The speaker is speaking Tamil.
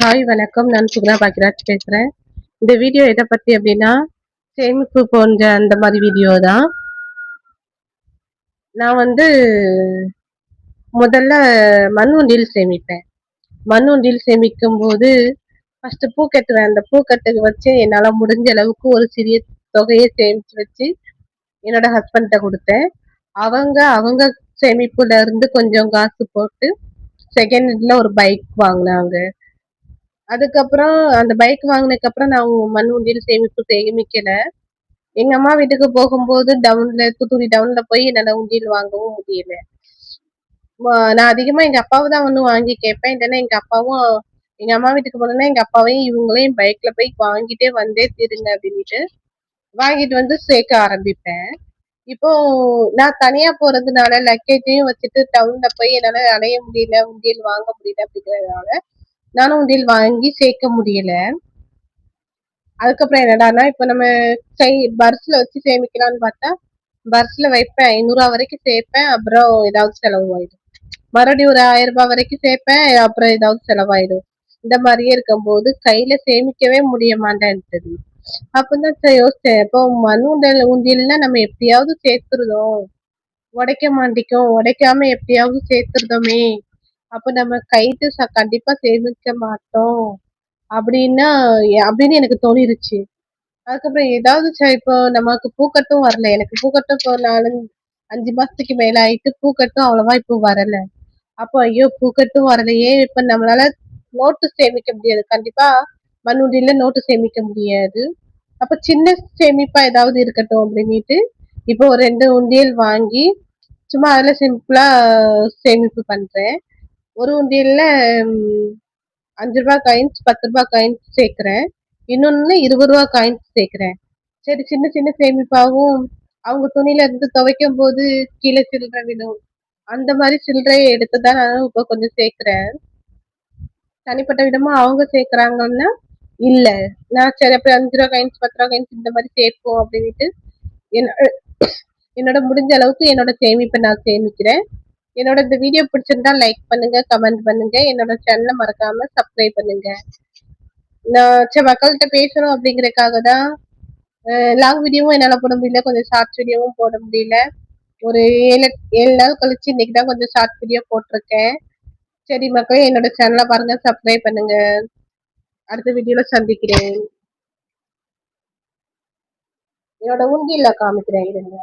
ஹாய் வணக்கம். நான் சுகுணா பாக்கியராஜ் பேசுறேன். இந்த வீடியோ எத பத்தி அப்டின்னா, சேமிப்பு போன்ற அந்த மாரி வீடியோ தான். நான் வந்து முதல்ல மண்ணுண்டியல் சேமிப்பேன். மண்ணுண்டியல் சேமிக்கும்போது, ஃபர்ஸ்ட்டு பூ கட்டுவேன். அந்த பூ கட்டுக்கு வச்சு என்னால முடிஞ்ச அளவுக்கு ஒரு சிறிய தொகைய சேமிச்சு வச்சு, என்னோட ஹஸ்பண்ட்ட குடுத்தேன். அவங்க சேமிப்புல இருந்து கொஞ்சம் காசு போட்டு, செகண்ட் ஹேண்ட்ல ஒரு பைக் வாங்குனாங்க. அதுக்கப்புறம் அந்த பைக் வாங்குனதுக்கப்புறம் நான் மண் உண்டியல் சேமிக்கல. எங்க அம்மா வீட்டுக்கு போகும்போது தூத்துக்குடி டவுன்ல போய் என்னால உண்டியல் வாங்கவும் முடியல. நான் அதிகமா எங்க அப்பாவ தான் வந்து வாங்கி கேட்பேன். இல்லன்னா எங்க அப்பாவும் எங்க அம்மா வீட்டுக்கு போனோனே எங்க அப்பாவையும் இவங்களையும் பைக்ல போய் வாங்கிட்டே வந்தே தீருங்க அப்படின்ட்டு வாங்கிட்டு வந்து சேர்க்க ஆரம்பிப்பேன். இப்போ நான் தனியா போறதுனால லக்கேஜையும் வச்சுட்டு டவுன்ல போய் என்னால அலைய முடியல, உண்டியல் வாங்க முடியல அப்படிங்கிறதுனால நானும் உண்டியல் வாங்கி சேர்க்க முடியல. அதுக்கப்புறம் என்னடான்னா, இப்ப நம்ம கை பர்ஸ்ல வச்சு சேமிக்கலான்னு பார்த்தா, பர்ஸ்ல வைப்பேன். ரூ. 500 வரைக்கும் சேர்ப்பேன். அப்புறம் ஏதாவது செலவாயிடும். மறுபடியும் ஒரு ரூ. 1000 வரைக்கும் சேர்ப்பேன். அப்புறம் ஏதாவது செலவாயிடும். இந்த மாரியே இருக்கும்போது கையில சேமிக்கவே முடிய மாட்டேன்ட்டுது. அப்பதான் சரி யோசிச்சேன். இப்போ உண்டியல்னா நம்ம எப்படியாவது சேர்த்துருதோம். உடைக்க மாட்டேங்கும். உடைக்காம எப்படியாவது சேர்த்துருதோமே! அப்ப நம்ம கைட்டு கண்டிப்பா சேமிக்க மாட்டோம். அப்படின்னா அப்படின்னு எனக்கு தோணிருச்சு. அதுக்கப்புறம் ஏதாவது இப்போ நமக்கு பூக்கட்டும் வரல. எனக்கு பூக்கட்டும் இப்போ 4, 5 மாசத்துக்கு மேல ஆயிட்டு பூக்கட்டும் அவ்வளவா இப்போ வரல. அப்போ ஐயோ! பூக்கட்டும் வரலையே! இப்ப நம்மளால நோட்டு சேமிக்க முடியாது. கண்டிப்பா மண்ணுண்டியல்ல நோட்டு சேமிக்க முடியாது. அப்ப சின்ன சேமிப்பா ஏதாவது இருக்கட்டும் அப்படின்னுட்டு, இப்போ ஒரு 2 உண்டியல் வாங்கி, சும்மா அதுல சிம்பிளா சேமிப்பு பண்றேன். ஒரு உண்டியல்ல ம் ரூ. 5 காயின்ஸ், ரூ. 10 காயின்ஸ் சேர்க்கிறேன். இன்னொன்னுல ரூ. 20 காயின்ஸ் சேர்க்கிறேன். சரி சின்ன சின்ன சேமிப்பாவும், அவங்க துணியில இருந்து துவைக்கும்போது கீழ சில்லறை விழும். அந்த மாரி சில்லறைய எடுத்து தான் நானும் இப்ப கொஞ்சம் சேர்க்கிறேன். தனிப்பட்ட விதமா அவங்க சேர்க்கிறாங்கன்னா, இல்ல. நான் சரி அப்ப ரூ. 5 காயின்ஸ், ரூ. 10 காயின்ஸ் இந்த மாரி சேர்ப்போம் அப்படின்ட்டு, என்னோட என்னோட முடிஞ்ச அளவுக்கு என்னோட சேமிப்ப நான் சேமிக்கிறேன். என்னோட இந்த வீடியோ பிடிச்சிருந்தா லைக் பண்ணுங்க, கமெண்ட் பண்ணுங்க. என்னோட சேனல மறக்காம சப்ஸ்கிரைப் பண்ணுங்க. நான் சரி மக்கள்கிட்ட பேசணும் அப்படிங்கறதுக்காக தான் லாங் வீடியோவும் என்னால போட முடியல. கொஞ்சம் ஷார்ட்ஸ் வீடியோவும் போட முடியல. ஒரு 7 நாள் கழிச்சு இன்னைக்கு தான் கொஞ்சம் ஷார்ட் வீடியோ போட்டிருக்கேன். சரி மக்களே என்னோட சேனலை பாருங்க, சப்ஸ்கிரைப் பண்ணுங்க. அடுத்த வீடியோல சந்திக்கிறேன். என்னோட உண்டியல்ல காமிக்கிறேன் இருங்க.